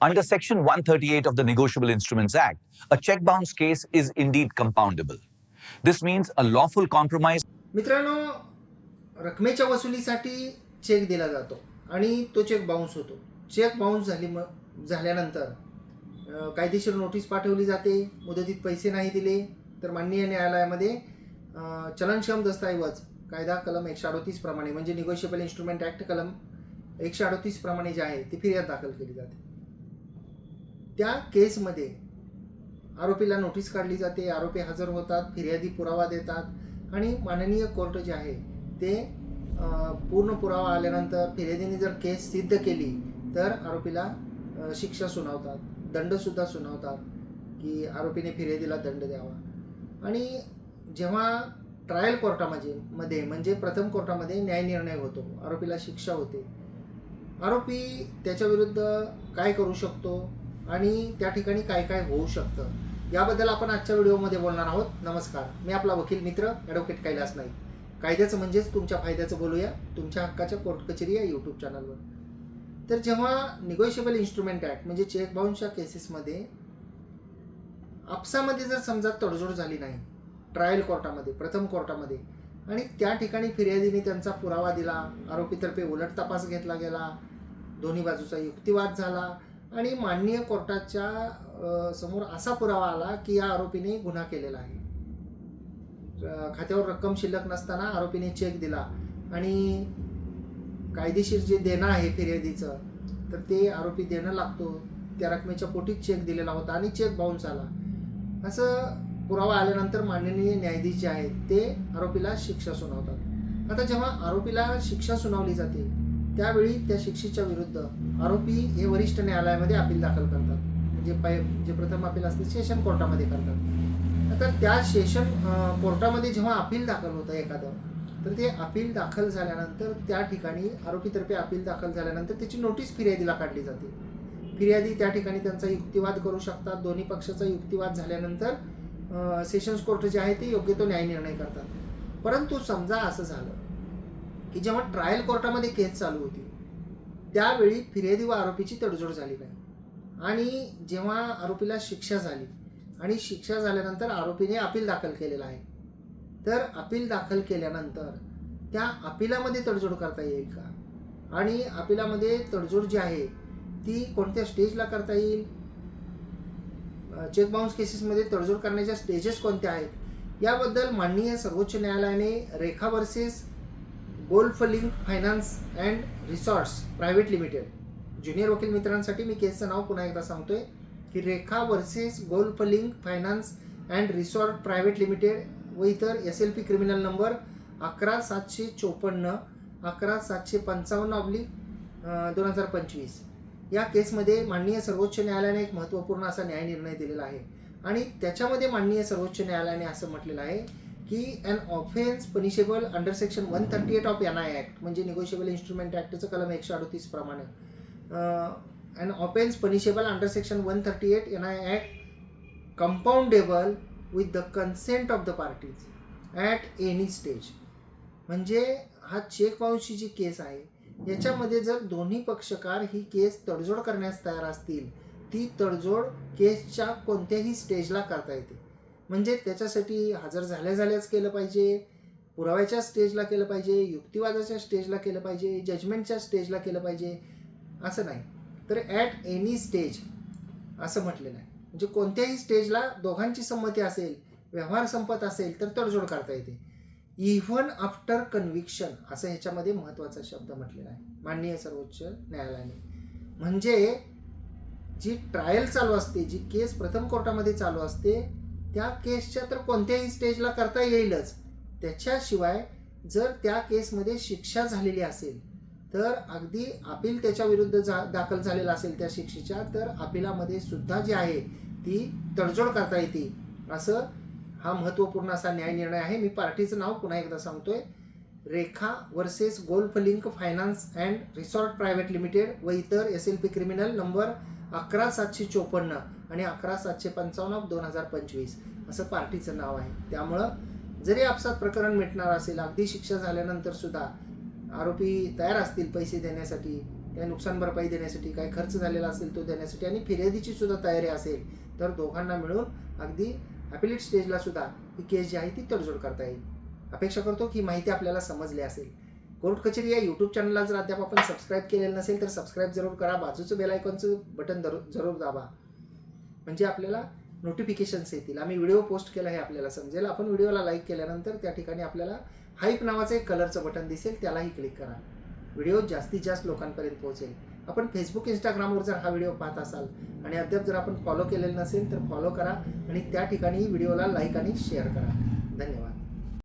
Under Section 138 of the Negotiable Instruments Act, a check bounce case is indeed compoundable. This means a lawful compromise. मित्रांनो, रकमेच्या वसुलीसाठी check दिला जातो आणि तो चेक बाउन्स होतो. चेक बाउन्स झाल्यानंतर कायदेशीर नोटीस पाठवली जाते. मुदतीत पैसे नाही दिले तर माननीय न्यायालयामध्ये चलनक्षम दस्तऐवज कायदा कलम 138 प्रमाणे म्हणजे निगोशिएबल इन्स्ट्रुमेंट ॲक्ट कलम 138 प्रमाणे जे आहे ती फिर्याद दाखल केली जाते. त्या केसमध्ये आरोपीला नोटीस काढली जाते, आरोपी हजर होतात, फिर्यादी पुरावा देतात आणि माननीय कोर्ट जे आहे ते पूर्ण पुरावा आल्यानंतर फिर्यादीने जर केस सिद्ध केली तर आरोपीला शिक्षा सुनावतात, दंडसुद्धा सुनावतात की आरोपीने फिर्यादीला दंड द्यावा. आणि जेव्हा ट्रायल कोर्टामध्ये म्हणजे प्रथम कोर्टामध्ये न्यायनिर्णय होतो, आरोपीला शिक्षा होते, आरोपी त्याच्याविरुद्ध काय करू शकतो आणि त्या ठिकाणी काय काय होऊ शकतं याबद्दल आपण आजच्या व्हिडिओमध्ये बोलणार आहोत. नमस्कार, मी आपला वकील मित्र ॲडव्होकेट कैलास नाईक. कायद्याचं म्हणजेच तुमच्या फायद्याचं बोलूया तुमच्या हक्काच्या कोर्ट कचेरी या यूट्यूब चॅनलवर. तर जेव्हा निगोशिएबल इन्स्ट्रुमेंट ॲक्ट म्हणजे चेक बाउन्सच्या केसेसमध्ये आपसामध्ये जर समजा तडजोड झाली नाही ट्रायल कोर्टामध्ये प्रथम कोर्टामध्ये आणि त्या ठिकाणी फिर्यादीने त्यांचा पुरावा दिला, आरोपीतर्फे उलट तपास घेतला गेला, दोन्ही बाजूचा युक्तिवाद झाला आणि माननीय कोर्टाच्या समोर असा पुरावा आला की या आरोपीने गुन्हा केलेला आहे, खात्यावर रक्कम शिल्लक नसताना आरोपीने चेक दिला आणि कायदेशीर जे देणं आहे फिर्यादीचं तर ते आरोपी देणं लागतो, त्या रकमेच्या पोटी चेक दिलेला होता आणि चेक बाउन्स आला, असं पुरावा आल्यानंतर माननीय न्यायाधीश जे आहेत ते आरोपीला शिक्षा सुनावतात. आता जेव्हा आरोपीला शिक्षा सुनावली जाते त्यावेळी त्या शिक्षेच्या विरुद्ध आरोपी हे वरिष्ठ न्यायालयामध्ये अपील दाखल करतात, म्हणजे जे प्रथम अपील असते सेशन कोर्टामध्ये करतात. आता त्या सेशन कोर्टामध्ये जेव्हा अपील दाखल होतं एखादं तर ते अपील दाखल झाल्यानंतर त्या ठिकाणी आरोपीतर्फे अपील दाखल झाल्यानंतर त्याची नोटीस फिर्यादीला काढली जाते. फिर्यादी त्या ठिकाणी त्यांचा युक्तिवाद करू शकतात. दोन्ही पक्षाचा युक्तिवाद झाल्यानंतर सेशन्स कोर्ट जे आहे ते योग्य तो न्यायनिर्णय करतात. परंतु समजा असं झालं की जेव्हा ट्रायल कोर्टामध्ये केस चालू होती त्यावेळी फिर्यादी व आरोपीची तडजोड झाली नाही आणि जेव्हा आरोपीला शिक्षा झाली आणि शिक्षा झाल्यानंतर आरोपीने अपील दाखल केलेलं आहे, तर अपील दाखल केल्यानंतर त्या अपिलामध्ये तडजोड करता येईल का आणि अपिलामध्ये तडजोड जी आहे ती कोणत्या स्टेजला करता येईल, चेक बाउन्स केसेसमध्ये तडजोड करण्याच्या स्टेजेस कोणत्या आहेत याबद्दल माननीय सर्वोच्च न्यायालयाने Rekha versus golf link finance and resorts private limited, junior वकील मित्रांसाठी मी केसचं नाव पुन्हा एकदा सांगतोय की Rekha versus golf link finance and resort private limited व इतर SLP क्रिमिनल नंबर 11754 11755/2025 या केसमध्ये माननीय सर्वोच्च न्यायालयाने एक महत्त्वपूर्ण असा न्यायनिर्णय दिलेला आहे आणि त्याच्यामध्ये माननीय सर्वोच्च न्यायालयाने असं म्हटलेलं आहे की an offence punishable under section 138 of NI act म्हणजे निगोशिएबल इन्स्ट्रुमेंट ॲक्टचं कलम 138 प्रमाणे an offence punishable under section 138 NI act compoundable with the consent of the parties at any stage. म्हणजे हा चेक बाउन्सची जी केस आहे याच्यामध्ये जर दोन्ही पक्षकार ही केस तडजोड करण्यास तयार असतील ती तडजोड केसच्या कोणत्याही स्टेजला करता येते. म्हणजे त्याच्यासाठी हजर झाल्याच केलं पाहिजे, पुराव्याच्या स्टेजला केलं पाहिजे, युक्तिवादाच्या स्टेजला केलं पाहिजे, जजमेंटच्या स्टेजला केलं पाहिजे असं नाही, तर ॲट एनी स्टेज असं म्हटलेलं आहे. म्हणजे कोणत्याही स्टेजला दोघांची संमती असेल, व्यवहार संपत असेल तर तडजोड करता येते. इव्हन आफ्टर कन्व्हिक्शन असं ह्याच्यामध्ये महत्त्वाचा शब्द म्हटलेला आहे माननीय सर्वोच्च न्यायालयाने. म्हणजे जी ट्रायल चालू असते, जी केस प्रथम कोर्टामध्ये चालू असते त्या केसच्या तर कोणत्याही स्टेजला करता येईलच. त्याच्याशिवाय जर त्या केसमध्ये शिक्षा झालेली असेल तर अगदी अपील त्याच्याविरुद्ध दाखल झालेला असेल त्या शिक्षेच्या तर अपिलामध्ये सुद्धा जी आहे ती तडजोड करता येते. असं हा महत्त्वपूर्ण असा न्यायनिर्णय आहे. मी पार्टीचं नाव पुन्हा एकदा सांगतोय, Rekha versus golf link finance and resort private limited व इतर SLP क्रिमिनल नंबर 11754 आणि 11755/2025 असं पार्टीचं नाव आहे. त्यामुळं जरी आपसात प्रकरण मिटणार असेल, अगदी शिक्षा झाल्यानंतर सुद्धा आरोपी तयार असतील पैसे देण्यासाठी काय नुकसान भरपाई देण्यासाठी, काय खर्च झालेला असेल तो देण्यासाठी आणि फिर्यादीची सुद्धा तयारी असेल तर दोघांना मिळून अगदी ॲपिलेट स्टेजला सुद्धा ही केस जी आहे ती तडजोड करता येईल. अपेक्षा करतो की माहिती आपल्याला समजली असेल. कोर्ट कचेरी या यूट्यूब चॅनलला जर अद्याप आपण सबस्क्राईब केलेलं नसेल तर सबस्क्राईब जरूर करा. बाजूचं बेल आयकॉनचं बटन जरूर दाबा, म्हणजे आपल्याला नोटिफिकेशन्स येतील. आम्ही व्हिडिओ पोस्ट केला हे आपल्याला समजेल. आपण व्हिडिओला लाईक केल्यानंतर त्या ठिकाणी आपल्याला हाईप नावाचं एक कलरचं बटन दिसेल, त्यालाही क्लिक करा. व्हिडिओ जास्तीत जास्त लोकांपर्यंत पोहोचेल. आपण फेसबुक इंस्टाग्रामवर जर हा व्हिडिओ पाहत असाल आणि अद्याप जर आपण फॉलो केलेलं नसेल तर फॉलो करा आणि त्या ठिकाणी व्हिडिओला लाईक आणि शेअर करा. धन्यवाद.